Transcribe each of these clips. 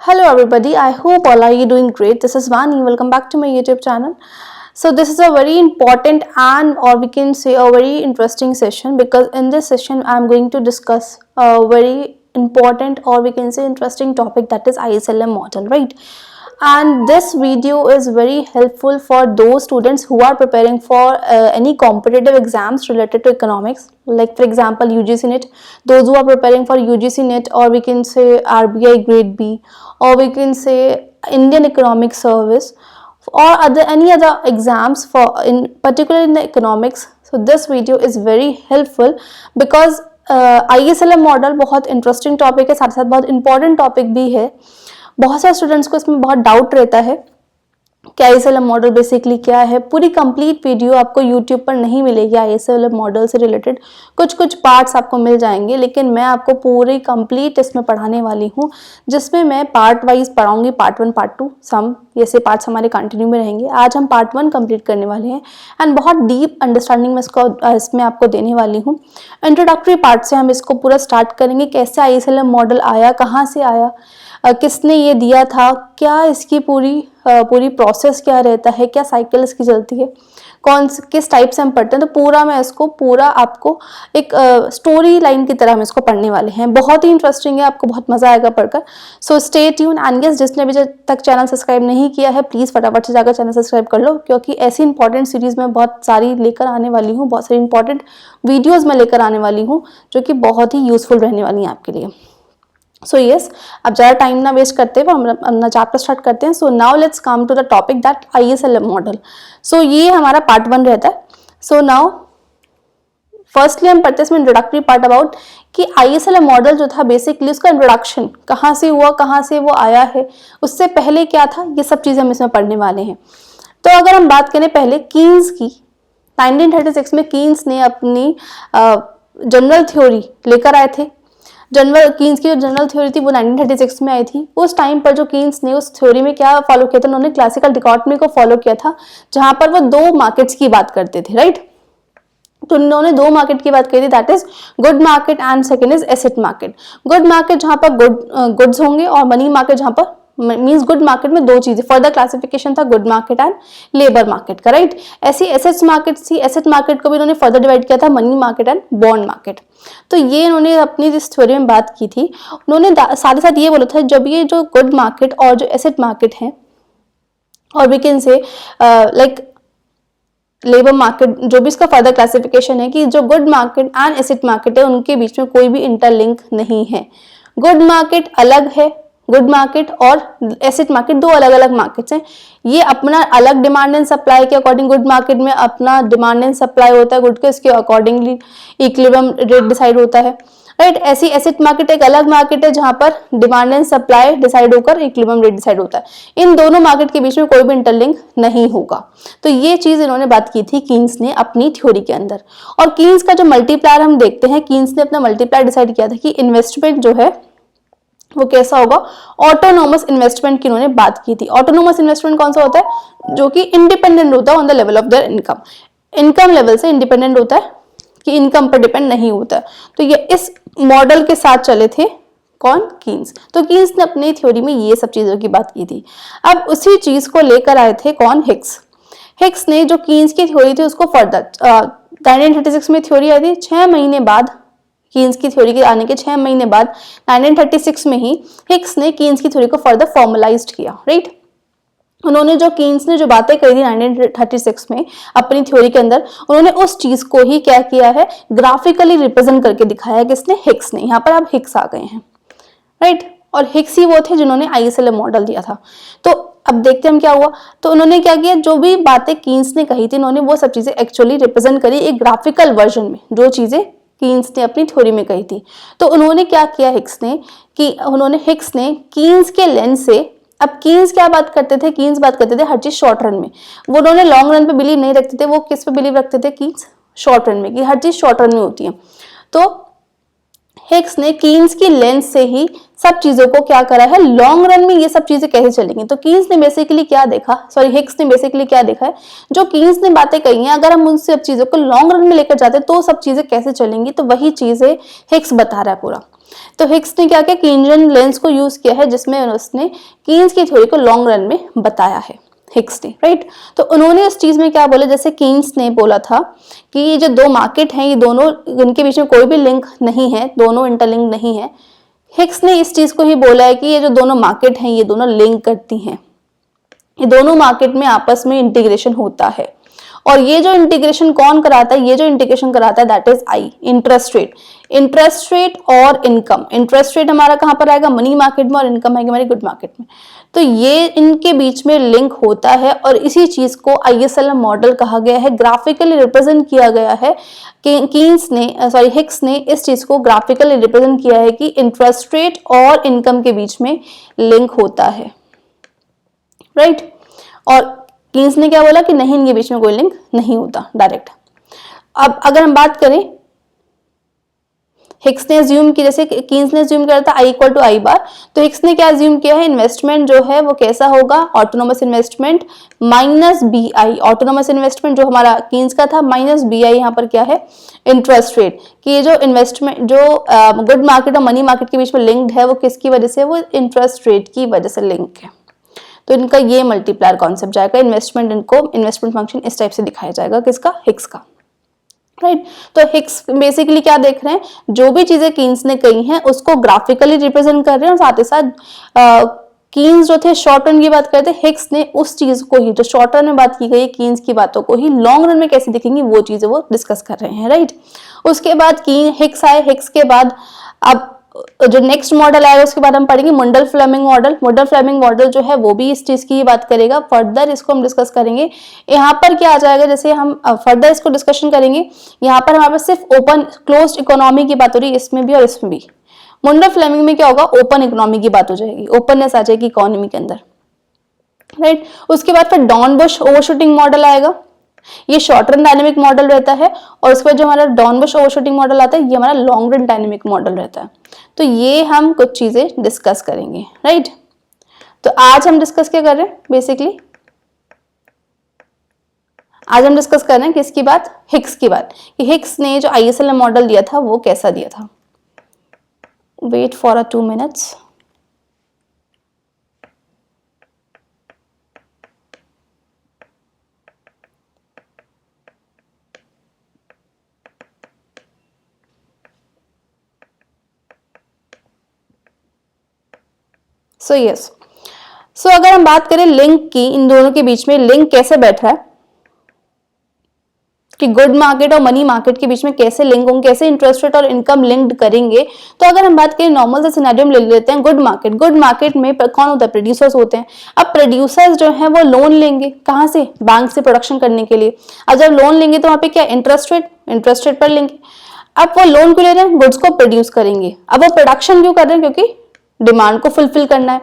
Hello everybody, I hope all are you doing great. This is Vani. Welcome back to my YouTube channel. So this is a very important and or we can say a very interesting session, because in this session I am going to discuss a very important or we can say interesting topic, that is ISLM model, right? And this video is very helpful for those students who are preparing for any competitive exams related to economics, like for example UGC NET, those who are preparing for UGC NET, or we can say RBI grade B, or we can say Indian Economic Service, or any other exams for in particular in the economics. So this video is very helpful because ISLM model बहुत interesting topic है, साथ साथ बहुत important topic भी है. बहुत सारे students को इसमें बहुत डाउट रहता है कि ISLM मॉडल बेसिकली क्या है. पूरी कंप्लीट वीडियो आपको यूट्यूब पर नहीं मिलेगी ISLM मॉडल से रिलेटेड, कुछ कुछ पार्ट्स आपको मिल जाएंगे, लेकिन मैं आपको पूरी कंप्लीट इसमें पढ़ाने वाली हूँ, जिसमें मैं पार्ट वाइज पढ़ाऊंगी. पार्ट 1 पार्ट 2 सम ऐसे पार्ट्स हमारे कंटिन्यू में रहेंगे. आज हम पार्ट 1 कंप्लीट करने वाले हैं एंड बहुत डीप अंडरस्टैंडिंग में इसमें आपको देने वाली हूँ. इंट्रोडक्टरी पार्ट से हम इसको पूरा स्टार्ट करेंगे. कैसे ISLM मॉडल आया, कहाँ से आया, किसने ये दिया था, क्या इसकी पूरी प्रोसेस क्या रहता है, क्या साइकिल इसकी चलती है, किस टाइप से हम पढ़ते हैं. तो पूरा मैं इसको आपको एक स्टोरी लाइन की तरह हम इसको पढ़ने वाले हैं. बहुत ही इंटरेस्टिंग है, आपको बहुत मजा आएगा पढ़कर. सो स्टे ट्यून एंड यस, जिसने अभी तक चैनल सब्सक्राइब नहीं किया है प्लीज फटाफट से जाकर चैनल सब्सक्राइब कर लो, क्योंकि ऐसी इंपॉर्टेंट सीरीज में बहुत सारी लेकर आने वाली हूँ, बहुत सारी इंपॉर्टेंट वीडियोज में लेकर आने वाली हूँ जो कि बहुत ही यूजफुल रहने वाली हैं आपके लिए. सो यस, अब ज़्यादा टाइम ना वेस्ट करते हुए हम अपना चैप्टर स्टार्ट करते हैं. So now let's come to the topic that ISLM model. सो ये हमारा पार्ट 1 रहता है. सो नाउ फर्स्टली हम पढ़ते हैं इसमें इंट्रोडक्टरी पार्ट अबाउट कि ISLM मॉडल जो था बेसिकली उसका इंट्रोडक्शन कहाँ से हुआ, कहाँ से वो आया है, उससे पहले क्या था, ये सब चीज़ें हम इसमें पढ़ने वाले हैं. तो अगर हम बात करें पहले कीन्स की, 1936 में कीन्स ने अपनी जनरल थ्योरी लेकर आए थे. कीन्स की जो जनरल थ्योरी थी वो 1936 में आई थी. उस टाइम पर जो कीन्स ने उस थ्योरी में क्या फॉलो किया था, उन्होंने क्लासिकल डिकोटमी को फॉलो किया था, जहां पर वो दो मार्केट्स की बात करते थे, राइट. तो उन्होंने दो मार्केट की बात करी थी, that is good market and second is asset market. Good market जहां पर गुड्स होंगे, और मनी मार्केट जहां पर मीन्स गुड मार्केट में दो चीजें, फर्दर क्लासिफिकेशन था good market and labour market का, राइट. ऐसी एसेट्स मार्केट थी, एसेट मार्केट को भी इन्होंने फर्दर डिवाइड किया था money market and bond market. तो ये इन्होंने अपनी जिस थ्योरी में बात की थी, उन्होंने साथ ही साथ ये बोला था जब ये जो गुड मार्केट और जो एसेट मार्केट है, और we can say like labour market, जो भी इसका फर्दर क्लासिफिकेशन है कि जो good market and asset market है उनके बीच में कोई भी इंटरलिंक नहीं है. गुड मार्केट अलग है, गुड मार्केट और एसेट मार्केट दो अलग अलग मार्केट्स हैं. ये अपना अलग डिमांड एंड सप्लाई के अकॉर्डिंग, गुड मार्केट में अपना डिमांड एंड सप्लाई होता है गुड के, इसके अकॉर्डिंगली इक्विलिब्रियम रेट डिसाइड होता है, राइट. ऐसी एसेट मार्केट एक अलग मार्केट है जहां पर डिमांड एंड सप्लाई डिसाइड होकर इक्विलिब्रियम रेट डिसाइड होता है. इन दोनों मार्केट के बीच में कोई भी इंटरलिंक नहीं होगा. तो ये चीज इन्होंने बात की थी कीन्स ने अपनी थ्योरी के अंदर. और कीन्स का जो मल्टीप्लायर हम देखते हैं, कीन्स ने अपना मल्टीप्लायर डिसाइड किया था कि इन्वेस्टमेंट जो है वो कैसा होगा. ऑटोनोमस इन्वेस्टमेंट की इन्होंने बात की थी. ऑटोनोमस इन्वेस्टमेंट कौन सा होता है, जो कि इंडिपेंडेंट होता है on the level of their income, income level से इंडिपेंडेंट होता है, कि इनकम पर डिपेंड नहीं होता है. तो ये इस मॉडल के साथ चले थे कौन, कीन्स. तो कीन्स ने अपनी थ्योरी में ये सब चीजों की बात की थी. अब उसी चीज को लेकर आए थे कौन, हिक्स. हिक्स ने जो कीन्स की थ्योरी थी उसको फर्दर 1936 में थ्योरी आई थी, 6 महीने बाद कीन्स की थ्योरी के आने के 6 महीने बाद 1936 में ही हिक्स ने कीन्स की थ्योरी को फर्दर फॉर्मलाइज्ड किया, राइट. उन्होंने जो कीन्स ने जो बातें कही थी 1936 में अपनी थ्योरी के अंदर, उन्होंने उस चीज को ही क्या किया है, ग्राफिकली रिप्रेजेंट करके दिखाया है. किसने, हिक्स ने. यहाँ पर अब हिक्स आ गए हैं, राइट. और हिक्स ही वो थे जिन्होंने ISLM मॉडल दिया था. तो अब देखते हैं हम क्या हुआ. तो उन्होंने क्या किया, जो भी बातें कीन्स ने कही थी उन्होंने वो सब चीजें एक्चुअली रिप्रेजेंट करी एक ग्राफिकल वर्जन में, जो चीजें कीन्स ने अपनी थ्योरी में कही थी. तो उन्होंने क्या किया हिक्स ने कीन्स के लेंस से, अब कीन्स क्या बात करते थे, कीन्स बात करते थे हर चीज शॉर्ट रन में. वो उन्होंने लॉन्ग रन पे बिलीव नहीं रखते थे, वो किस पे बिलीव रखते थे, कीन्स शॉर्ट रन में, कि हर चीज शॉर्ट रन में होती है. तो हिक्स ने कीन्स की लेंस से ही सब चीजों को क्या करा है, लॉन्ग रन में ये सब चीजें कैसे चलेंगी। तो कीन्स ने बेसिकली क्या देखा, सॉरी हिक्स ने बेसिकली क्या देखा है, जो कीन्स ने बातें कही हैं अगर हम उन सब चीजों को लॉन्ग रन में लेकर जाते हैं तो सब चीजें कैसे चलेंगी, तो वही चीजें हिक्स बता रहा है पूरा। तो हिक्स ने क्या किया, कीनजन लेंस को यूज किया है जिसमें उसने कीन्स की थ्योरी को लॉन्ग रन में बताया है हिक्स ने, राइट। तो उन्होंने इस चीज में क्या बोला, जैसे कीन्स ने बोला था कि ये जो दो मार्केट हैं ये दोनों, इनके बीच में कोई भी लिंक नहीं है, दोनों इंटरलिंक नहीं है। हिक्स ने इस चीज को ही बोला है कि ये जो दोनों मार्केट हैं ये दोनों लिंक करती हैं, ये दोनों मार्केट में आपस में इंटीग्रेशन होता है। और ये जो इंटीग्रेशन कौन कराता है, ये जो इंटीग्रेशन कराता है that is I, interest rate. Interest rate और इनकम, इंटरेस्ट रेट हमारा कहां पर आएगा, मनी मार्केट में, और इनकम है हमारी गुड मार्केट में। तो ये इनके बीच में लिंक होता है और इसी चीज को ISLM मॉडल कहा गया है, ग्राफिकली रिप्रेजेंट किया गया है। कीन्स ने सॉरी हिक्स ने इस चीज को ग्राफिकली रिप्रेजेंट किया है कि इंटरेस्ट रेट और इनकम के बीच में लिंक होता है, राइट। और कीन्स ने क्या बोला कि नहीं, इनके बीच में कोई लिंक नहीं होता डायरेक्ट। अब अगर हम बात करें, हिक्स ने अज्यूम की, जैसे कीन्स ने अज्यूम किया था I = I बार, तो हिक्स ने क्या अज्यूम किया है, इन्वेस्टमेंट जो है वो कैसा होगा, autonomous investment minus BI। Autonomous investment जो हमारा कीन्स का था माइनस BI, यहाँ पर क्या है, इंटरेस्ट रेट। कि ये जो इन्वेस्टमेंट जो गुड मार्केट और मनी मार्केट के बीच में लिंक्ड है वो किसकी वजह से, वो इंटरेस्ट रेट की वजह से लिंक है। तो इनका ये मल्टीप्लायर कॉन्सेप्ट जाएगा, इन्वेस्टमेंट, इनको इन्वेस्टमेंट फंक्शन इस टाइप से दिखाया जाएगा, किसका, हिक्स का, राइट। तो हिक्स बेसिकली क्या देख रहे हैं, जो भी चीजें कीन्स ने कही हैं उसको ग्राफिकली रिप्रेजेंट कर रहे हैं, और साथ ही साथ कीन्स जो थे शॉर्ट रन की बात करते हैं, हिक्स ने उस चीज को ही जो शॉर्ट रन में बात की गई कीन्स की बातों को ही लॉन्ग रन में कैसे दिखेंगी वो चीजें वो डिस्कस कर रहे हैं, राइट। उसके बाद हिक्स आए, हिक्स के बाद अब जो नेक्स्ट मॉडल आएगा उसके बाद हम पढ़ेंगे Mundell Fleming model. Mundell Fleming model जो है वो भी इस चीज की बात करेगा, फर्दर इसको हम डिस्कस करेंगे। यहाँ पर क्या आ जाएगा, जैसे हम फर्दर इसको डिस्कशन करेंगे, यहाँ पर हमारे पास सिर्फ ओपन क्लोज्ड इकोनॉमी की बात हो रही है, इसमें भी और इसमें भी। मुंडल फ्लेमिंग में क्या होगा, ओपन इकोनॉमी की बात हो जाएगी, ओपननेस आ जाएगी इकोनॉमी के अंदर, राइट। उसके बाद फिर डॉर्नबुश ओवरशूटिंग मॉडल आएगा, ये शॉर्ट रन डायनेमिक मॉडल रहता है। और उसके बाद जो हमारा डॉर्नबुश ओवरशूटिंग मॉडल आता है ये हमारा लॉन्ग रन डायनेमिक मॉडल रहता है। तो ये हम कुछ चीजें डिस्कस करेंगे, राइट। तो आज हम डिस्कस क्या कर रहे हैं, बेसिकली आज हम डिस्कस कर रहे हैं किसकी बात, हिक्स की बात, कि हिक्स ने जो ISLM मॉडल दिया था वो कैसा दिया था। Wait for 2 minutes। सो अगर हम बात करें लिंक की, इन दोनों के बीच में लिंक कैसे बैठ रहा है, कि गुड मार्केट और मनी मार्केट के बीच में कैसे लिंक होंगे, कैसे इंटरेस्ट रेट और इनकम लिंक्ड करेंगे। तो अगर हम बात करें नॉर्मल से सिनेरियो में ले लेते हैं गुड मार्केट। गुड मार्केट में कौन होता है, प्रोड्यूसर्स होते हैं। अब प्रोड्यूसर्स जो है वो लोन लेंगे, कहाँ से, बैंक से प्रोडक्शन करने के लिए। अब जब लोन लेंगे तो वहां पे क्या, इंटरेस्ट रेट पर लेंगे। अब वो लोन क्यों ले रहे हैं, गुड्स को प्रोड्यूस करेंगे। अब वो प्रोडक्शन क्यों कर रहे हैं, क्योंकि डिमांड को फुलफिल करना है।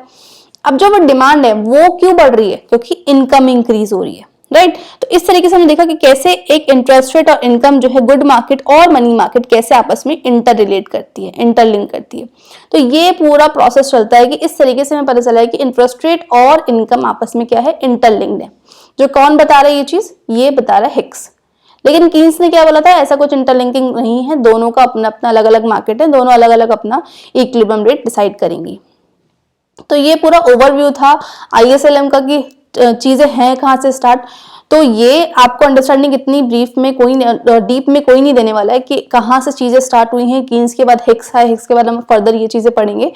अब जो वो डिमांड है वो क्यों बढ़ रही है, क्योंकि इनकम इंक्रीज हो रही है, राइट। तो इस तरीके से हमने देखा कि कैसे एक इंटरेस्ट रेट और इनकम जो है गुड मार्केट और मनी मार्केट कैसे आपस में इंटर रिलेट करती है, इंटरलिंक करती है। तो ये पूरा प्रोसेस चलता है कि इस तरीके से हमें पता चला है कि इंटरेस्ट रेट और इनकम आपस में क्या है, इंटरलिंक्ड है। जो कौन बता रहा है ये चीज, ये बता रहा है हिक्स। लेकिन कीन्स ने क्या बोला था, ऐसा कुछ इंटरलिंकिंग नहीं है, दोनों का अपना अपना अलग अलग मार्केट है, दोनों अलग अलग अपना इक्विलिब्रियम रेट डिसाइड करेंगी। तो ये पूरा ओवरव्यू था ISLM का कि चीजें हैं कहाँ से स्टार्ट। तो ये आपको अंडरस्टैंडिंग इतनी ब्रीफ में कोई डीप में कोई नहीं देने वाला है कि कहाँ से चीजें स्टार्ट हुई हैं। कीन्स के बाद हिक्स है, हिक्स के बाद हम फर्दर ये चीजें पढ़ेंगे।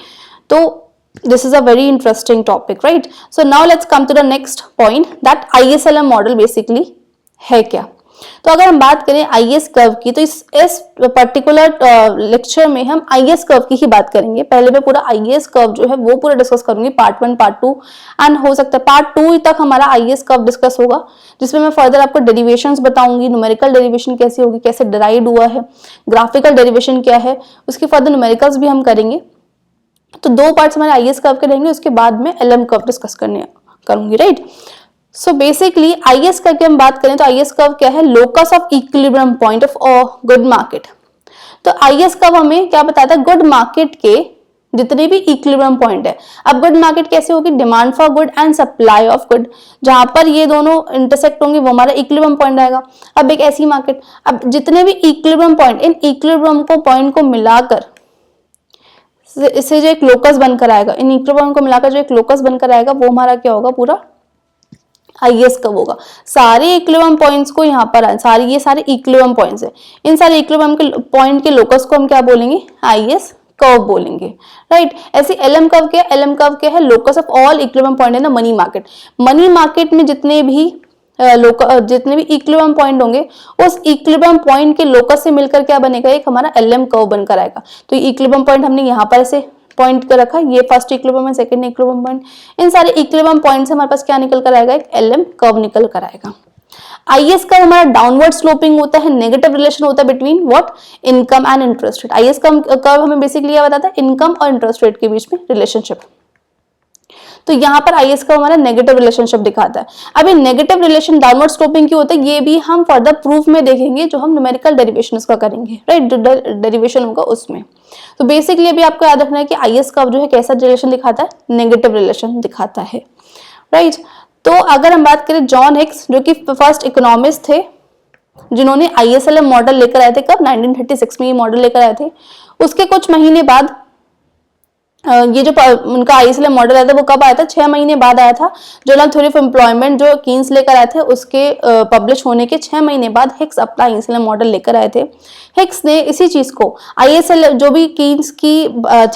तो this is a very interesting topic, right. So now let's come to the next point, that ISLM model basically है क्या। तो अगर हम बात करें IS कर्व की, तो इस पर्टिकुलर लेक्चर में हम IS कर्व की ही बात करेंगे। पहले मैं पूरा IS कर्व जो है वो पूरा डिस्कस करूंगी, पार्ट 1, पार्ट 2 एंड हो सकता है पार्ट 2 तक हमारा IS कर्व डिस्कस होगा, जिसमें मैं फर्दर आपको डेरिवेशंस बताऊंगी, न्यूमेरिकल डेरिवेशन कैसे होगी, कैसे डिराइव हुआ है, ग्राफिकल डेरिवेशन क्या है, उसके फर्दर न्यूमेरिकल्स भी हम करेंगे। तो 2 पार्ट्स हमारे IS कर्व के रहेंगे, उसके बाद में LM कर्व डिस्कस करूंगी, right. So basically IS curve की हम बात करें तो IS कर्व क्या है, locus of equilibrium point of good market. तो IS कर्व हमें क्या बताता है, गुड मार्केट के जितने भी इक्विलिब्रियम पॉइंट है। अब गुड मार्केट कैसे होगी, demand for good and supply of good, जहां पर ये दोनों इंटरसेक्ट होंगे वो हमारा इक्विलिब्रियम पॉइंट आएगा। अब एक ऐसी मार्केट, अब जितने भी इक्विलिब्रियम पॉइंट, इन इक्विलिब्रियम को पॉइंट को मिलाकर इससे जो एक लोकस बनकर आएगा, इन इक्विलिब्रियम को मिलाकर जो एक लोकस बनकर आएगा वो हमारा क्या होगा, पूरा IS कर्व होगा। सारे इक्विलिब्रियम पॉइंट्स को यहाँ पर ये सारे इक्विलिब्रियम पॉइंट्स है, इन सारे इक्विलिब्रियम के पॉइंट के लोकस को हम क्या बोलेंगे, IS कर्व बोलेंगे, राइट। ऐसे LM कर्व क्या है, LM कर्व क्या है, locus of all equilibrium point in the money market. Money market में जितने भी इक्विलिब्रियम पॉइंट होंगे, उस इक्विलिब्रियम पॉइंट के लोकस से मिलकर क्या बनेगा, एक हमारा LM कर्व बनकर आएगा। तो इक्विलिब्रियम पॉइंट हमने यहाँ पर ऐसे पॉइंट कर रखा, ये फर्स्ट इक्विलिब्रियम है, सेकंड इक्विलिब्रियम पॉइंट, इन सारे इक्विलिब्रियम पॉइंट से हमारे पास क्या निकल कर आएगा, एक LM कर्व निकल कर आएगा। IS कर्व हमारा डाउनवर्ड स्लोपिंग होता है, नेगेटिव रिलेशन होता है between what, income and interest rate. IS curve हमें बेसिकली क्या बताता है, इनकम और इंटरेस्ट रेट के बीच में रिलेशनशिप। तो यहाँ पर IS कर्व हमारा नेगेटिव रिलेशनशिप दिखाता है। अब ये नेगेटिव रिलेशन डाउनवर्ड स्लोपिंग क्यों होता है, ये भी हम फर्दर प्रूफ में देखेंगे, जो हम न्यूमेरिकल डेरिवेशन का करेंगे, राइट, जो डेरिवेशन होगा उसमें। तो बेसिकली अभी आपको याद रखना है कि IS कर्व जो है कैसा रिलेशन दिखाता है, नेगेटिव रिलेशन दिखाता है, राइट। तो अगर हम बात करें जॉन हिक्स, जो कि फर्स्ट इकोनॉमिस्ट थे, जिन्होंने ISLM मॉडल लेकर आए थे, कब, 1936 में ये मॉडल लेकर आए थे। उसके कुछ महीने बाद ये जो उनका ISLM मॉडल आया था वो कब आया था, 6 महीने बाद आया था। जर्नल थ्योरी ऑफ एम्प्लॉयमेंट जो कीन्स लेकर आए थे, उसके पब्लिश होने के 6 महीने बाद हिक्स अपना ISLM मॉडल लेकर आए थे। हिक्स ने इसी चीज को ISLM जो भी कीन्स की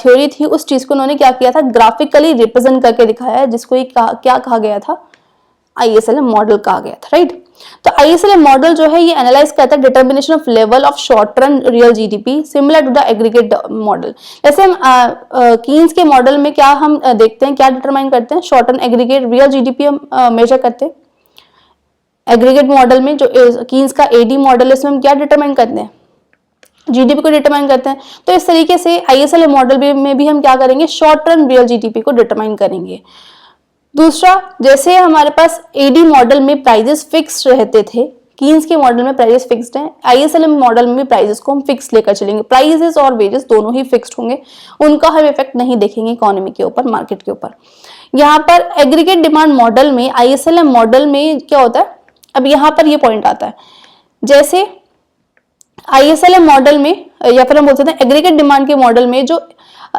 थ्योरी थी, उस चीज को उन्होंने क्या किया था, ग्राफिकली रिप्रेजेंट करके दिखाया है, जिसको क्या कहा गया था, ISLM मॉडल कहा गया था, राइट। तो ISLM मॉडल जो है ये एनालाइज करता है determination of level of short run real GDP similar to the aggregate model. जैसे हम कीन्स के मॉडल में क्या हम देखते हैं, क्या डिटरमाइन करते हैं, short run aggregate real GDP हम मेजर करते हैं। एग्रीगेट मॉडल में जो कीन्स का AD मॉडल है, इसमें हम क्या डिटरमाइन करते हैं, GDP को डिटरमाइन करते हैं। तो इस तरीके से ISLM मॉडल में भी हम क्या करेंगे, शॉर्ट रन रियल GDP को डिटरमाइन करेंगे। दूसरा, जैसे हमारे पास AD मॉडल में प्राइजेस फिक्स रहते थे, कीन्स के मॉडल में प्राइजेस फिक्स्ड हैं, ISLM मॉडल में भी प्राइजेस को हम फिक्स लेकर चलेंगे। प्राइजेस और वेजेस दोनों ही फिक्स्ड होंगे, उनका हम इफेक्ट नहीं देखेंगे इकोनॉमी के ऊपर, मार्केट के ऊपर। यहाँ पर एग्रीगेट डिमांड मॉडल में, ISLM मॉडल में क्या होता है, अब यहाँ पर ये पॉइंट आता है, जैसे ISLM मॉडल में या फिर हम बोल सकते हैं एग्रीगेट डिमांड के मॉडल में जो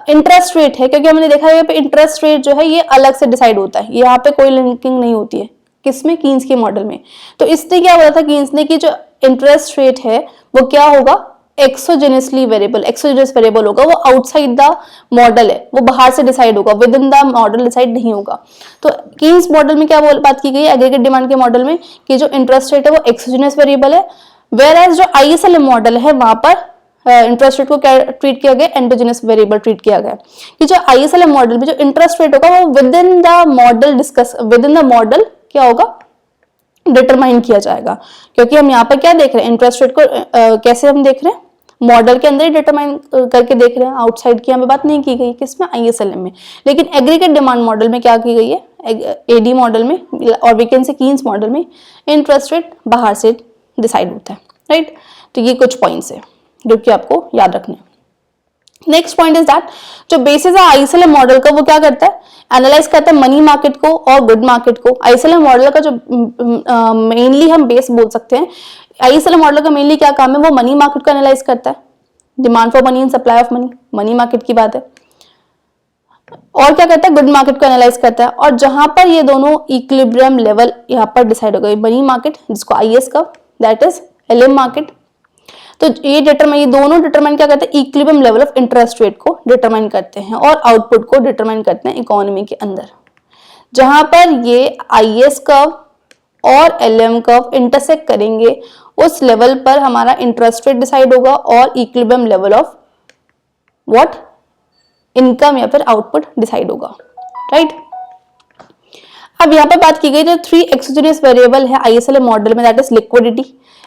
इंटरेस्ट रेट है, क्योंकि हमने देखा है यहाँ पे इंटरेस्ट रेट जो है ये अलग से डिसाइड होता है, यहाँ पे कोई लिंकिंग नहीं होती है, किसमें, कीन्स के मॉडल में। तो इसने क्या बोला था कीन्स ने कि जो इंटरेस्ट रेट है वो क्या होगा, एक्सोजेनसली वेरिएबल, एक्सोजेनस वेरिएबल होगा, वो आउटसाइड द मॉडल है, वो बाहर से डिसाइड होगा, with in the model decide नहीं होगा। तो कीन्स मॉडल में क्या बात की गई है, एग्रीगेट डिमांड के मॉडल में कि जो इंटरेस्ट रेट है वो एक्सोजेनस वेरिएबल है, वेयर एज जो ISLM मॉडल है वहां पर इंटरेस्ट रेट को क्या ट्रीट किया गया, एंडोजेनस वेरिएबल ट्रीट किया गया। कि जो ISLM मॉडल में जो इंटरेस्ट रेट होगा वो विद इन द मॉडल क्या होगा, डिटरमाइन किया जाएगा। क्योंकि हम यहाँ पर क्या देख रहे हैं, इंटरेस्ट रेट को कैसे हम देख रहे हैं, मॉडल के अंदर ही डिटरमाइन करके देख रहे हैं, आउटसाइड की हमें बात नहीं की गई, किसमें, ISLM में। लेकिन एग्रीगेट डिमांड मॉडल में क्या की गई है, AD मॉडल में और we can say Keynes model में इंटरेस्ट रेट बाहर से डिसाइड होता है, राइट। तो ये कुछ पॉइंट्स है जो कि आपको याद रखने। नेक्स्ट पॉइंट इज दैट जो बेसिस है ISLM मॉडल का, वो क्या करता है, एनालाइज करता है मनी मार्केट को और गुड मार्केट को। ISLM मॉडल का जो मेनली हम बेस बोल सकते हैं, ISLM मॉडल का मेनली क्या काम है, वो मनी मार्केट को एनालाइज करता है, demand for money and supply of money, money market की बात है। और क्या करता है, गुड मार्केट को एनालाइज करता है, और जहां पर ये दोनों इक्विलिब्रियम लेवल यहाँ पर डिसाइड हो गए, मनी मार्केट जिसको IS का, दैट इज LM मार्केट। तो ये दोनों डिटरमाइन क्या करते हैं, equilibrium level of interest rate को डिटरमाइन करते हैं और आउटपुट को डिटरमाइन करते हैं इकोनॉमी के अंदर। जहां पर ये IS कर्व और LM कर्व इंटरसेक्ट करेंगे, उस लेवल पर हमारा इंटरेस्ट रेट डिसाइड होगा और equilibrium level of what, income या फिर आउटपुट डिसाइड होगा, राइट। अब यहाँ पर बात की गई जो 3 एक्सोजेनस वेरिएबल है ISLM मॉडल में, that is liquidity,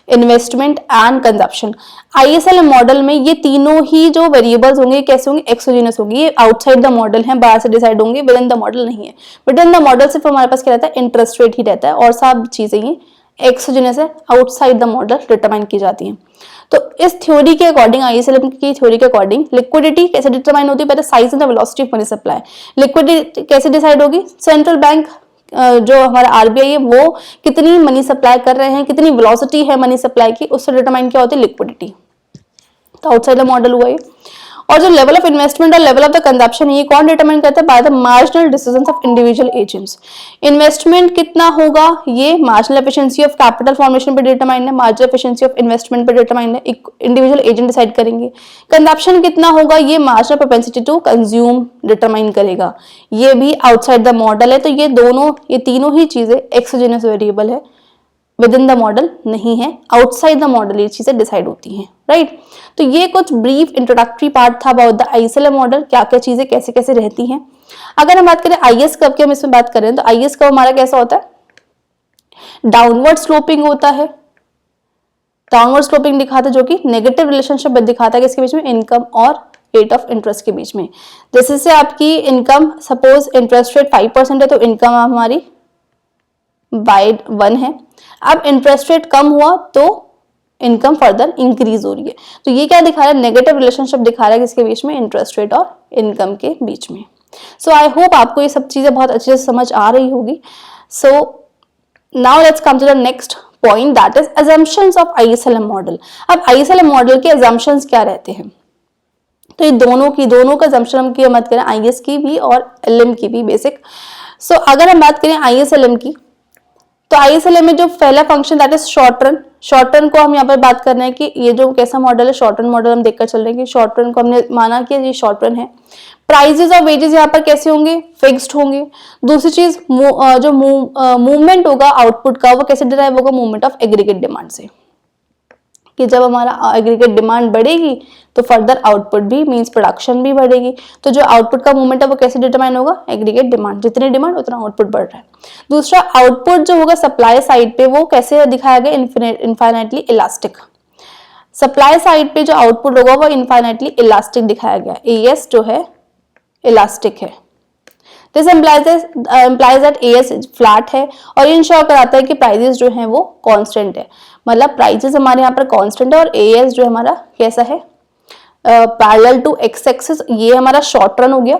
investment and consumption. ISLM model में ये तीनों ही जो वेरिएबल्स होंगे कैसे होंगे, एक्सोजेनस होंगे, ये आउटसाइड द मॉडल है, बाहर से डिसाइड होंगे, विद इन द मॉडल नहीं है। विद इन द मॉडल सिर्फ हमारे पास क्या रहता है, इंटरेस्ट रेट ही रहता है और सब चीजें ये एक्सोजेनस है, आउटसाइड द मॉडल डिटरमाइन की जाती है। तो इस थ्योरी के अकॉर्डिंग, आईएसएलएम की थ्योरी के अकॉर्डिंग लिक्विडिटी कैसे डिटरमाइन होती है, पहले size and the velocity of money supply. Liquidity कैसे डिसाइड होगी, सेंट्रल बैंक जो हमारा आरबीआई है वो कितनी मनी सप्लाई कर रहे हैं, कितनी वेलोसिटी है मनी सप्लाई की, उससे डिटरमाइन क्या होती है, लिक्विडिटी। तो आउटसाइड द मॉडल हुआ ये। और जो लेवल ऑफ इन्वेस्टमेंट और लेवल ऑफ द कंजप्शन ये कौन डिटरमाइन करता है, by the marginal decisions of individual agents. Investment कितना होगा ये marginal efficiency of capital formation पे डिटरमाइन है, मार्जिनल एफिशिएंसी ऑफ इन्वेस्टमेंट पे डिटरमाइन है, इंडिविजुअल एजेंट डिसाइड करेंगे। कंजप्शन कितना होगा ये marginal propensity to consume determine करेगा, ये भी आउटसाइड द मॉडल है। तो ये तीनों ही चीजें एक्सोजेनस वेरिएबल है, विद इन द मॉडल नहीं है, आउटसाइड द मॉडल ये चीजें डिसाइड होती हैं, राइट। तो ये कुछ ब्रीफ इंट्रोडक्टरी पार्ट था अबाउट द आईएसएलएम मॉडल, क्या क्या चीजें कैसे कैसे रहती हैं। अगर हम बात करें आईएस कर्व की, हम इसमें बात करें तो आईएस कर्व हमारा कैसा होता है, डाउनवर्ड स्लोपिंग होता है। डाउनवर्ड स्लोपिंग दिखाता है जो कि नेगेटिव रिलेशनशिप दिखाता है किसके बीच में, इनकम और रेट ऑफ इंटरेस्ट के बीच में। जैसे से आपकी इनकम, सपोज इंटरेस्ट रेट 5% है तो इनकम हमारी बाय 1 है। अब इंटरेस्ट रेट कम हुआ तो इनकम फर्दर इंक्रीज हो रही है। तो ये क्या दिखा रहा है, नेगेटिव रिलेशनशिप दिखा रहा है किसके बीच में, इंटरेस्ट रेट और इनकम के बीच में। सो आई होप आपको ये सब चीजें बहुत अच्छे से समझ आ रही होगी। So now let's come to the next point, that is assumptions of ISLM model. अब आईएसएलएम मॉडल के assumptions क्या रहते हैं, तो ये दोनों का assumption की बात करें, आईएस की भी और एलएम की भी बेसिक। सो अगर हम बात करें आईएसएलएम की, तो आईएसएलएम में जो पहला function that is short run को हम यहाँ पर बात कर रहे हैं कि ये जो कैसा मॉडल है, शॉर्ट रन मॉडल हम देखकर चल रहे हैं कि शॉर्ट रन को हमने माना कि ये शॉर्ट रन है। प्राइजेस और वेजेस यहाँ पर कैसे होंगे, फिक्स्ड होंगे। दूसरी चीज जो मूवमेंट होगा आउटपुट का वो कैसे डिराइव होगा, मूवमेंट ऑफ एग्रीगेट डिमांड से, कि जब हमारा एग्रीगेट डिमांड बढ़ेगी तो फर्दर आउटपुट भी मींस प्रोडक्शन भी बढ़ेगी। तो जो आउटपुट का मूवमेंट है वो कैसे डिटरमाइन होगा, एग्रीगेट डिमांड, जितनी डिमांड उतना आउटपुट बढ़ रहा है। दूसरा आउटपुट जो होगा सप्लाई साइड पे वो कैसे दिखाया गया, इनफाइनाइटली इलास्टिक। सप्लाई साइड पे जो आउटपुट होगा वो इनफाइनाइटली इलास्टिक दिखाया गया, एएस जो है इलास्टिक है। This implies that AS flat है और ये इंश्योर कराता है कि प्राइजेस जो हैं वो कांस्टेंट है, मतलब प्राइजेस हमारे यहाँ पर कांस्टेंट है और AS जो हमारा कैसा है, पैरेलल टू एक्स एक्सिस। ये हमारा शॉर्ट रन हो गया,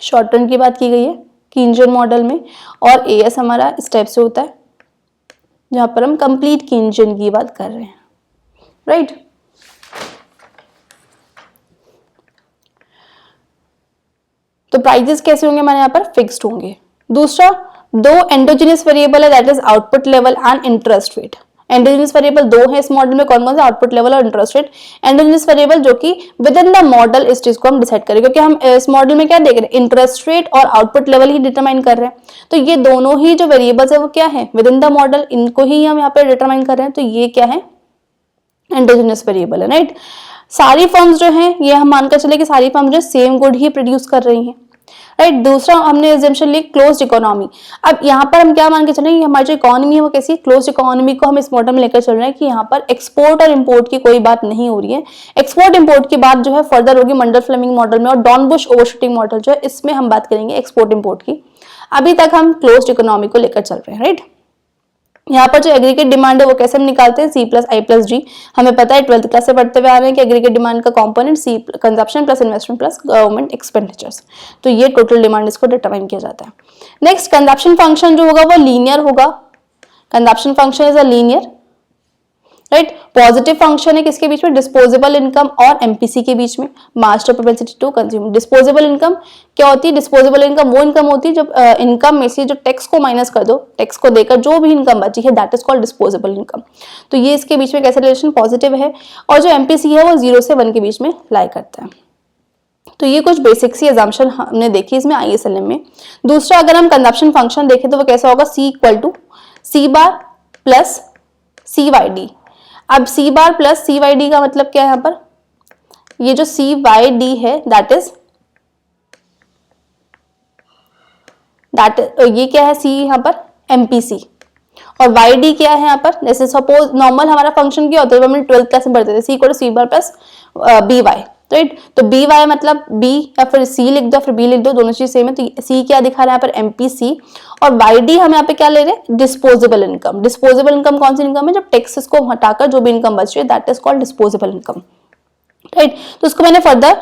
शॉर्ट रन की बात की गई है कीनजन मॉडल में, और AS हमारा इस टाइप से होता है जहां पर हम कंप्लीट कीनजन की बात कर रहे हैं, राइट। तो प्राइजेस कैसे होंगे हमारे यहाँ पर, फिक्स्ड होंगे। दूसरा, दो एंडोजेनियस वेरिएबल है that is output level and interest rate. Endogenous variable दो है इस मॉडल में, कौन कौन से, आउटपुट लेवल और इंटरेस्ट रेट। एंडोजेनियस वेरिएबल जो कि विद इन द मॉडल इस चीज को हम डिसाइड करेंगे, क्योंकि हम इस मॉडल में क्या देख रहे हैं, इंटरेस्ट रेट और आउटपुट लेवल ही डिटरमाइन कर रहे हैं। तो ये दोनों ही जो वेरिएबल्स है वो क्या है, विद इन द मॉडल, इनको ही हम यहाँ पे डिटरमाइन कर रहे हैं। तो ये क्या है, एंडोजेनियस वेरिएबल है, राइट। सारी फर्म्स जो हैं ये हम मानकर चले कि सारी फर्म जो सेम गुड ही प्रोड्यूस कर रही हैं, राइट। दूसरा हमने एजम्पशन ली क्लोज्ड इकोनॉमी। अब यहाँ पर हम क्या मान के चले, हमारी जो इकोनॉमी है वो कैसी, क्लोज्ड इकोनॉमी को हम इस मॉडल में लेकर चल रहे हैं कि यहाँ पर एक्सपोर्ट और इंपोर्ट की कोई बात नहीं हो रही है। एक्सपोर्ट इंपोर्ट की बात जो है फर्दर होगी मंडल फ्लेमिंग मॉडल में, और डॉन बुश ओवरशूटिंग मॉडल जो है इसमें हम बात करेंगे एक्सपोर्ट इंपोर्ट की। अभी तक हम क्लोज्ड इकोनॉमी को लेकर चल रहे हैं, राइट। यहाँ पर जो एग्रीगेट डिमांड है वो कैसे हम निकालते हैं, C+I+G। हमें पता है 12th क्लास से पढ़ते हुए आ रहे हैं कि एग्रीगेट डिमांड का component C consumption plus investment plus government expenditures. तो ये टोटल डिमांड इसको डिटरमाइन किया जाता है। नेक्स्ट, कंजप्शन फंक्शन जो होगा वो लीनियर होगा। Consumption function is a linear, right. Positive function है किसके बीच में, डिस्पोजेबल इनकम और एमपीसी के बीच में, master propensity to consume. Disposable income क्या होती है, डिस्पोजेबल इनकम वो इनकम होती है जब इनकम में से जो टैक्स को माइनस कर दो, टैक्स को देकर जो भी इनकम बची है that is called disposable income. तो ये इसके बीच में कैसे रिलेशन पॉजिटिव है, और जो एमपीसी है वो 0 से 1 के बीच में लाई करता है। तो ये कुछ बेसिक सी एजम्पशन हमने देखी इसमें आईएसएलएम में। दूसरा, अगर हम कंजप्शन फंक्शन देखें तो वो कैसा होगा, C = C बार प्लस CYD। अब C बार प्लस CYD का मतलब क्या है, यहाँ पर ये जो CYD है दैट ये क्या है, C यहाँ पर MPC, और YD क्या है यहाँ पर, जैसे सपोज नॉर्मल हमारा फंक्शन क्या होता है, हमने 12th क्लास में पढ़ते थे, C = C bar plus BY। Right. तो बी वाई मतलब बी या फिर सी लिख दो, फिर बी लिख दो, दोनों चीज सेम है। तो सी क्या दिखा रहा है यहाँ पर एमपीसी, और वाई डी हम यहाँ पे क्या ले रहे हैं, डिस्पोजेबल इनकम। डिस्पोजेबल इनकम कौन सी इनकम है, जब टैक्सेस को हटाकर जो भी इनकम बच रही है, that is called disposable income, right. तो उसको मैंने फर्दर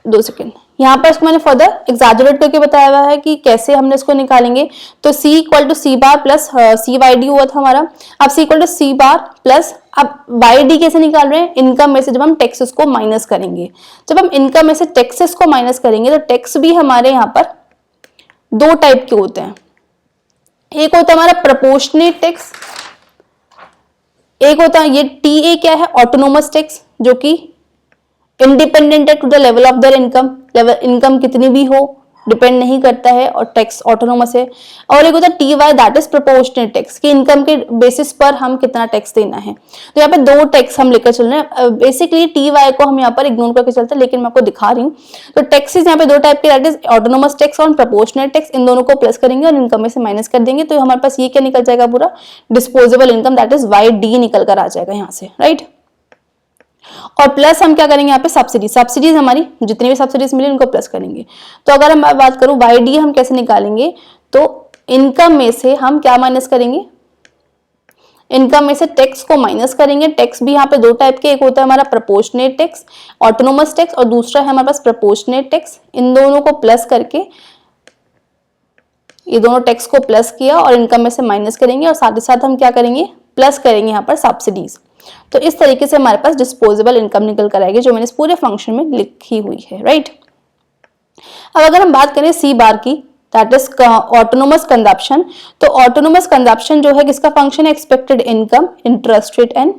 2 सेकेंड, यहाँ पर इसको मैंने फर्दर एग्जैजरेट करके बताया हुआ है कि कैसे हमने इसको निकालेंगे। तो C equal to C bar plus C Y D हुआ था हमारा। अब C equal to C bar plus, अब वाई डी कैसे निकाल रहे हैं, इनकम में से जब हम टैक्सेस को माइनस करेंगे। जब हम इनकम में से टैक्सेस को माइनस करेंगे तो टैक्स भी हमारे यहाँ पर 2 टाइप के होते हैं। एक होता है हमारा प्रोपोर्शनेट टैक्स, एक होता है ये TA क्या है, ऑटोनोमस टैक्स, जो कि इंडिपेंडेंट है to the level of their income. Level income कितनी भी हो डिपेंड नहीं करता है, और टैक्स ऑटोनोमस है। और एक होता है TY, that is proportionate tax, कि इनकम के बेसिस पर हम कितना टैक्स देना है। तो यहाँ पे 2 टैक्स हम लेकर चल रहे हैं। बेसिकली TY को हम यहाँ पर इग्नोर करके चलते हैं, लेकिन मैं आपको दिखा रही हूँ। तो टैक्सेस यहाँ पे 2 टाइप के, दैट इज ऑटोनोमस टैक्स और प्रोपोर्शनेट टैक्स। इन दोनों को प्लस करेंगे और इनकम में से माइनस कर देंगे, तो हमारे पास ये क्या निकल जाएगा, पूरा disposable income, that is YD निकल कर आ जाएगा यहाँ से, राइट। और प्लस हम क्या करेंगे यहाँ पे सब्सिडीज हमारी जितनी भी सब्सिडीज मिली उनको प्लस करेंगे। तो अगर हम बात करूं YD हम कैसे निकालेंगे, तो इनकम में से हम क्या माइनस करेंगे, इनकम में से टैक्स को माइनस करेंगे। टैक्स भी यहाँ पे 2 टाइप के, एक होता है हमारा प्रोपोर्शनेट टैक्स, ऑटोनोमस टैक्स, और दूसरा है हमारे पास प्रोपोर्शनेट टैक्स। इन दोनों को प्लस करके, ये दोनों टैक्स को प्लस किया और इनकम में से माइनस करेंगे, और साथ ही साथ हम क्या करेंगे, प्लस करेंगे यहाँ पर सब्सिडीज। तो इस तरीके से हमारे पास डिस्पोजेबल इनकम निकल कर आएगी, जो मैंने इस पूरे फंक्शन में लिखी हुई है, राइट। अब अगर हम बात करें सी बार की, दैट इज ऑटोनोमस कंजप्शन। तो ऑटोनोमस कंजप्शन जो है किसका फंक्शन है, expected income, interest rate and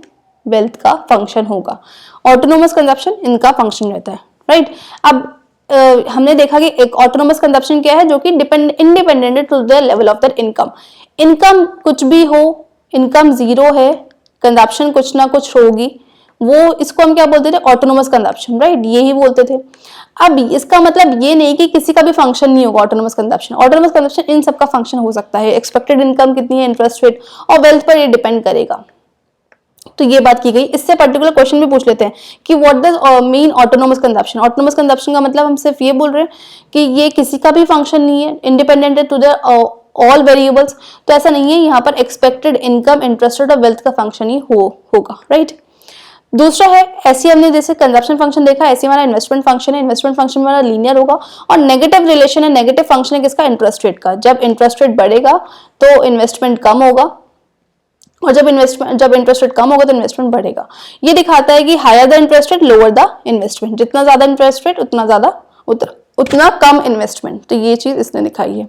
wealth का फंक्शन होगा। ऑटोनोमस कंजप्शन इनका फंक्शन रहता है, राइट। अब हमने देखा कि एक ऑटोनोमस कंजप्शन क्या है, जो कि independent to the level of the income. Income कुछ भी हो, इनकम 0 है, कंजप्शन कुछ ना कुछ होगी, वो इसको हम क्या बोलते थे, ऑटोनोमस कंजप्शन, राइट, यही बोलते थे। अब इसका मतलब ये नहीं कि किसी का भी फंक्शन नहीं होगा ऑटोनोमस कंजप्शन। ऑटोनोमस कंजप्शन इन सब का फंक्शन हो सकता है। एक्सपेक्टेड इनकम कितनी है, इंटरेस्ट रेट और वेल्थ पर ये डिपेंड करेगा। तो ये बात की गई। इससे पर्टिकुलर क्वेश्चन भी पूछ लेते हैं कि what does mean autonomous consumption. Autonomous consumption का मतलब हम सिर्फ ये बोल रहे हैं कि ये किसी का भी फंक्शन नहीं है, इंडिपेंडेंट है टू द ऑल वेरिएबल्स। तो ऐसा नहीं है, यहाँ पर एक्सपेक्टेड इनकम, इंटरेस्ट रेट और वेल्थ का फंक्शन ही होगा, राइट। दूसरा है, ऐसे हमने जैसे कंजप्शन फंक्शन देखा, ऐसे हमारा इन्वेस्टमेंट फंक्शन है। इन्वेस्टमेंट फंक्शन हमारा लीनियर होगा, और नेगेटिव रिलेशन है, नेगेटिव फंक्शन है किसका, इंटरेस्ट रेट का। जब इंटरेस्ट रेट बढ़ेगा तो इन्वेस्टमेंट कम होगा, और जब इंटरेस्ट रेट कम होगा तो इन्वेस्टमेंट बढ़ेगा। ये दिखाता है कि higher the interest rate lower the investment, जितना ज्यादा इंटरेस्ट रेट उतना कम इन्वेस्टमेंट। तो ये चीज इसने दिखाई है।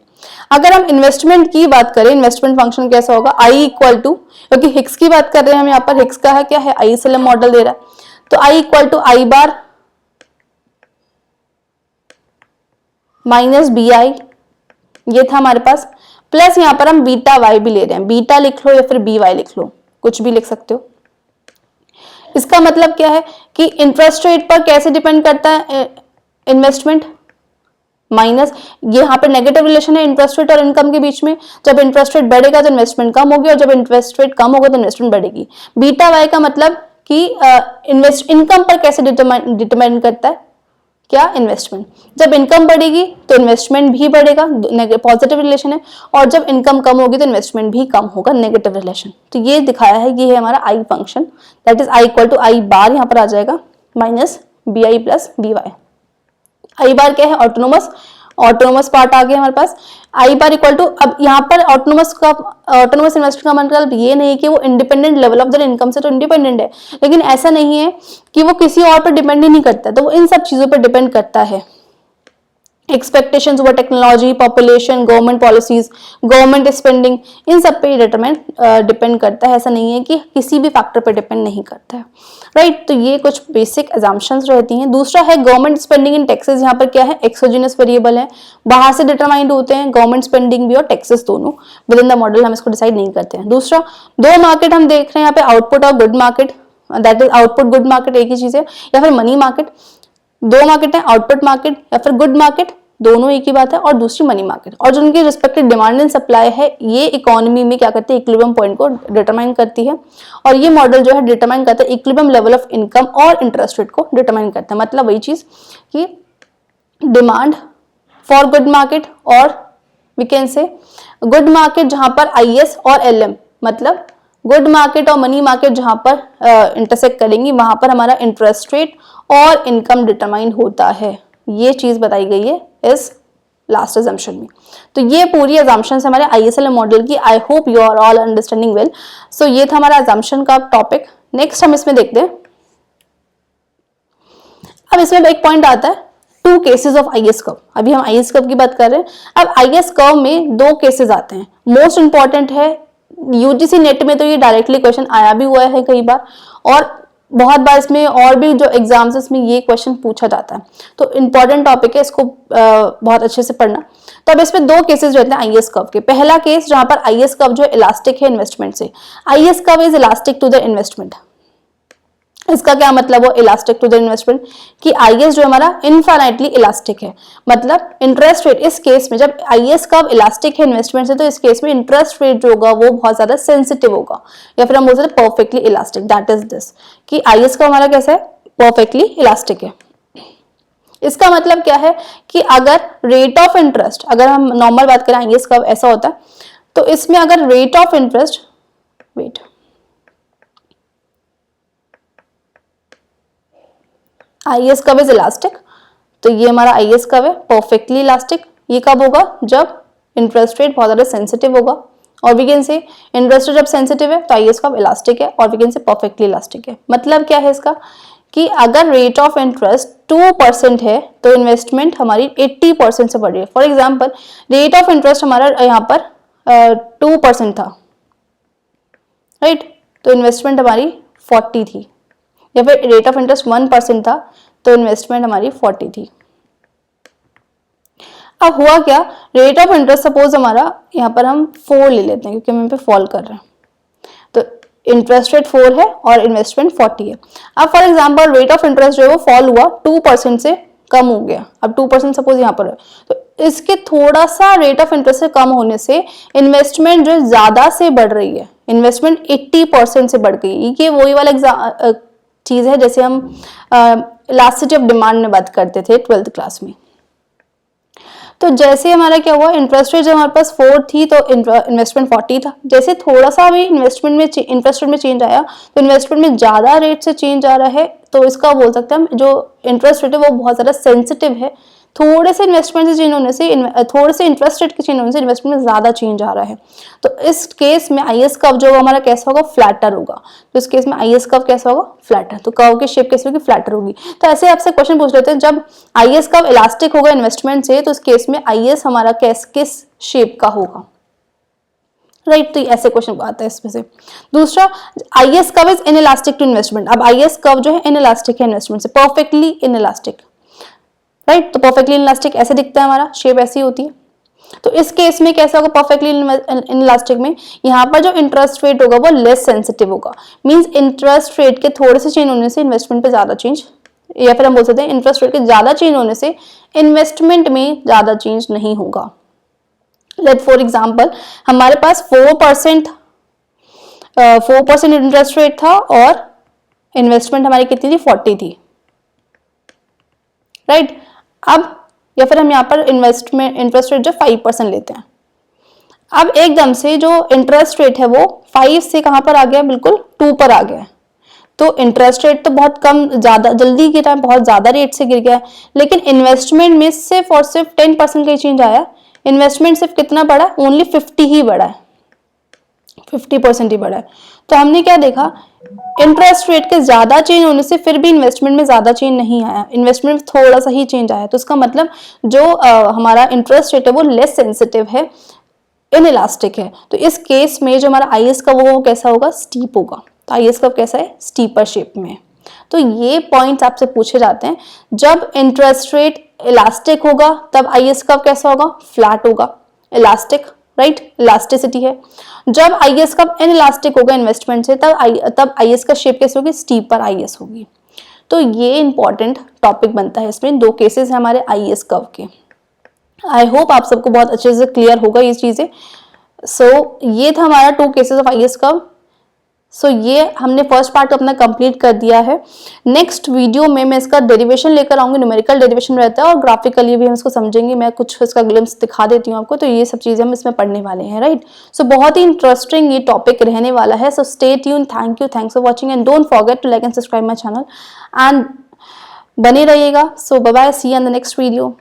अगर हम इन्वेस्टमेंट की बात करें, इन्वेस्टमेंट फंक्शन कैसा होगा, I इक्वल टू, क्योंकि हिक्स की बात कर रहे हैं हम यहाँ पर, हिक्स का है क्या है, ISLM मॉडल दे रहा है। तो I equal to I bar minus BI, ये था हमारे पास, प्लस यहाँ पर हम बीटा वाई भी ले रहे हैं। बीटा लिख लो या फिर BY लिख लो, कुछ भी लिख सकते हो। इसका मतलब क्या है कि इंटरेस्ट रेट पर कैसे डिपेंड करता है इन्वेस्टमेंट, माइनस, ये यहाँ पर नेगेटिव रिलेशन है इंटरेस्ट रेट और इनकम के बीच में। जब इंटरेस्ट रेट बढ़ेगा तो इन्वेस्टमेंट कम होगी, और जब इंटरेस्ट रेट कम होगा तो इन्वेस्टमेंट बढ़ेगी। बीटा वाई का मतलब कि इनकम पर कैसे डिटरमाइन करता है क्या, इन्वेस्टमेंट। जब इनकम बढ़ेगी तो इन्वेस्टमेंट भी बढ़ेगा, पॉजिटिव रिलेशन है, और जब इनकम कम होगी तो इन्वेस्टमेंट भी कम होगा, नेगेटिव रिलेशन। तो ये दिखाया है, ये है हमारा I function, that is I equal to I bar यहाँ पर आ जाएगा minus BI plus BY। I bar क्या है, ऑटोनोमस पार्ट आ गया हमारे पास। आई बार इक्वल टू, अब यहाँ पर ऑटोनोमस इन्वेस्टर का मतलब ये नहीं कि वो independent level of the income से तो इंडिपेंडेंट है, लेकिन ऐसा नहीं है कि वो किसी और पर डिपेंड ही नहीं करता, तो वो इन सब चीजों पर डिपेंड करता है। Expectations over technology, population, government policies, government spending, इन सब पे डिपेंड करता है। ऐसा नहीं है कि किसी भी फैक्टर पे डिपेंड नहीं करता है, राइट। तो ये कुछ बेसिक अजम्पशंस रहती हैं। दूसरा है गवर्नमेंट स्पेंडिंग इन टैक्सेस। यहाँ पर क्या है, एक्सोजिनस वेरिएबल है, बाहर से डिटरमाइंड होते हैं गवर्नमेंट स्पेंडिंग भी और टैक्सेस दोनों। विद इन द मॉडल हम इसको डिसाइड नहीं करते हैं। दूसरा, 2 मार्केट हम देख रहे हैं यहाँ पे, आउटपुट और good market, that is output good market एक ही चीज है, या फिर मनी मार्केट। 2 मार्केट है, आउटपुट मार्केट या फिर गुड मार्केट, दोनों एक ही बात है, और दूसरी मनी मार्केट, और जो उनकी रिस्पेक्टिव डिमांड एंड सप्लाई है ये इकोनॉमी में क्या करते हैं, इक्विलिब्रियम पॉइंट को डिटरमाइन करती है। और ये मॉडल जो है डिटरमाइन करता है इक्विलिब्रियम लेवल ऑफ इनकम और इंटरेस्ट रेट को डिटरमाइन करता है। मतलब वही चीज कि डिमांड फॉर गुड मार्केट और we can say good market जहां पर IS और LM, मतलब गुड मार्केट और मनी मार्केट जहां पर इंटरसेक्ट करेंगी वहां पर हमारा इंटरेस्ट रेट और इनकम डिटरमाइन होता है। ये चीज बताई गई है इस लास्ट अजम्पशन में। तो ये पूरी अजम्पशन है हमारे ISLM मॉडल की। I hope you are all understanding well. So ये था हमारा अजम्पशन का टॉपिक। नेक्स्ट हम इसमें देखते हैं, अब इसमें एक पॉइंट आता है two cases of IS curve. अभी हम IS कर्व की बात कर रहे हैं। अब IS कर्व में दो केसेस आते हैं। मोस्ट इंपॉर्टेंट है, UGC नेट में तो ये डायरेक्टली क्वेश्चन आया भी हुआ है कई बार, और बहुत बार इसमें और भी जो एग्जाम्स इसमें ये क्वेश्चन पूछा जाता है। तो इंपॉर्टेंट टॉपिक है, इसको बहुत अच्छे से पढ़ना। तो अब इसमें दो केसेस रहते हैं IS कर्व के। पहला केस जहां पर IS कर्व जो इलास्टिक है इन्वेस्टमेंट से। IS curve is elastic to the investment. इसका क्या मतलब हो इलास्टिक टू द इन्वेस्टमेंट, कि IS जो हमारा इनफाइनाइटली इलास्टिक है। मतलब इंटरेस्ट रेट इस केस में जब IS कर्व इलास्टिक है इन्वेस्टमेंट से, तो इस केस में इंटरेस्ट रेट जो होगा वो बहुत ज्यादा सेंसिटिव होगा, या फिर हम बोल सकते हैं perfectly elastic. That is this कि IS कर्व हमारा कैसा है, परफेक्टली इलास्टिक है। इसका मतलब क्या है कि अगर रेट ऑफ इंटरेस्ट, अगर हम नॉर्मल बात करें IS कर्व ऐसा होता है, तो इसमें अगर rate of interest IS curve is elastic, तो ये हमारा IS कर्व है परफेक्टली इलास्टिक। ये कब होगा, जब इंटरेस्ट रेट बहुत ज्यादा सेंसिटिव होगा। और we can say interest rate जब सेंसिटिव है तो IS कर्व इलास्टिक है, और we can say perfectly elastic है। मतलब क्या है इसका, कि अगर रेट ऑफ इंटरेस्ट 2% है तो इन्वेस्टमेंट हमारी 80% से बढ़ रही है। For example rate of interest हमारा यहाँ पर 2% था, राइट, तो इन्वेस्टमेंट हमारी 40 थी। या फिर रेट ऑफ इंटरेस्ट 1% था तो इन्वेस्टमेंट हमारी 40 थी। अब हुआ क्या, रेट ऑफ इंटरेस्ट सपोज हमारा यहाँ पर हम 4 ले लेते हैं क्योंकि हम यहाँ पे फॉल कर रहे हैं, तो इंटरेस्ट रेट 4 है और इन्वेस्टमेंट 40 है। अब for example rate of interest जो है वो फॉल हुआ 2% से कम हो गया। अब 2% सपोज यहाँ पर है, तो इसके थोड़ा सा रेट ऑफ इंटरेस्ट से कम होने से इन्वेस्टमेंट जो ज्यादा से बढ़ रही है, इन्वेस्टमेंट 80% से बढ़ गई। ये वही वाला चीज है जैसे हम इलास्टिसिटी ऑफ डिमांड में बात करते थे 12th क्लास में। तो जैसे हमारा क्या हुआ, इंटरेस्ट रेट जब हमारे पास 4 थी तो इन्वेस्टमेंट 40 था। जैसे थोड़ा सा भी इन्वेस्टमेंट में इंटरेस्ट रेट में चेंज आया तो इन्वेस्टमेंट में ज्यादा रेट से चेंज आ रहा है, तो इसका बोल सकते हैं हम जो इंटरेस्ट रेट है वो बहुत ज्यादा सेंसिटिव है। थोड़े से इन्वेस्टमेंट से चेंज होने से, थोड़े से इंटरेस्ट रेट के चेंज होने से इन्वेस्टमेंट में ज्यादा चेंज आ रहा है। तो इस केस में IS कर्व जो हमारा कैसा होगा, फ्लैटर होगा। तो इस केस में IS कर्व कैसा होगा, फ्लैटर। तो कर्व की शेप कैसी होगी, फ्लैटर होगी। तो ऐसे आपसे क्वेश्चन पूछ लेते हैं, जब IS कर्व इलास्टिक होगा इन्वेस्टमेंट से, तो इस केस में IS हमारा किस शेप का होगा, राइट। तो ऐसे क्वेश्चन आता है इसमें से। दूसरा, IS curve is inelastic to investment. अब IS कर्व जो है इनइलास्टिक है इन्वेस्टमेंट से, परफेक्टली इनइलास्टिक, राइट। तो परफेक्टली इनइलास्टिक ऐसे दिखता है, हमारा शेप ऐसी होती है। तो इस केस में कैसा होगा, परफेक्टली इनइलास्टिक में यहाँ पर जो इंटरेस्ट रेट होगा वो लेस सेंसिटिव होगा। मींस इंटरेस्ट रेट के थोड़े से चेंज होने से इन्वेस्टमेंट पे ज्यादा चेंज, या फिर हम बोल सकते हैं इंटरेस्ट रेट के ज्यादा चेंज होने से इन्वेस्टमेंट में ज्यादा चेंज नहीं होगा। लेट फॉर एग्जाम्पल हमारे पास 4% इंटरेस्ट रेट था और इन्वेस्टमेंट हमारी कितनी थी, 40 थी, राइट। अब या फिर हम यहाँ पर इंटरेस्ट रेट जो 5% लेते हैं। अब एकदम से जो इंटरेस्ट रेट है वो 5 से कहां पर आ गया, बिल्कुल 2 पर आ गया। तो इंटरेस्ट रेट तो बहुत कम, ज्यादा जल्दी गिरा, बहुत ज्यादा रेट से गिर गया, लेकिन इन्वेस्टमेंट में सिर्फ और सिर्फ 10% का ही चेंज आया। इन्वेस्टमेंट सिर्फ कितना बढ़ा, ओनली 50 ही बढ़ा है, 50% ही बढ़ा है। तो हमने क्या देखा, इंटरेस्ट रेट के ज्यादा चेंज होने से फिर भी इन्वेस्टमेंट में ज्यादा चेंज नहीं आया, इन्वेस्टमेंट में थोड़ा सा ही चेंज आया। तो इसका मतलब जो हमारा इंटरेस्ट रेट है वो लेस सेंसिटिव है, इनइलास्टिक है। तो इस केस में जो हमारा IS का वो कैसा होगा, स्टीप होगा। तो IS का कैसा है, स्टीपर शेप में। तो ये पॉइंट्स आपसे पूछे जाते हैं। जब इंटरेस्ट रेट इलास्टिक होगा तब IS का कैसा होगा, फ्लैट होगा, इलास्टिक, राइट, इलास्टिसिटी है। जब IS का इनइलास्टिक होगा इन्वेस्टमेंट से, तब IS का शेप कैसे होगी, स्टीपर IS होगी। तो ये इंपॉर्टेंट टॉपिक बनता है। इसमें दो केसेस हैं हमारे IS कर्व के। आई होप आप सबको बहुत अच्छे से क्लियर होगा ये चीज़ें। सो ये था हमारा 2 केसेस ऑफ IAS कर्व। सो ये हमने फर्स्ट पार्ट अपना कंप्लीट कर दिया है। नेक्स्ट वीडियो में मैं इसका डेरिवेशन लेकर आऊँगी, न्यूमेरिकल डेरिवेशन रहता है और ग्राफिकली भी हम इसको समझेंगे। मैं कुछ इसका ग्लिम्स दिखा देती हूँ आपको, तो ये सब चीज़ें हम इसमें पढ़ने वाले हैं, राइट। सो बहुत ही इंटरेस्टिंग ये टॉपिक रहने वाला है। So stay tune, thank you, thanks for watching and don't forget to like and subscribe my channel and बने रहिएगा। So bye bye, see you in the next video.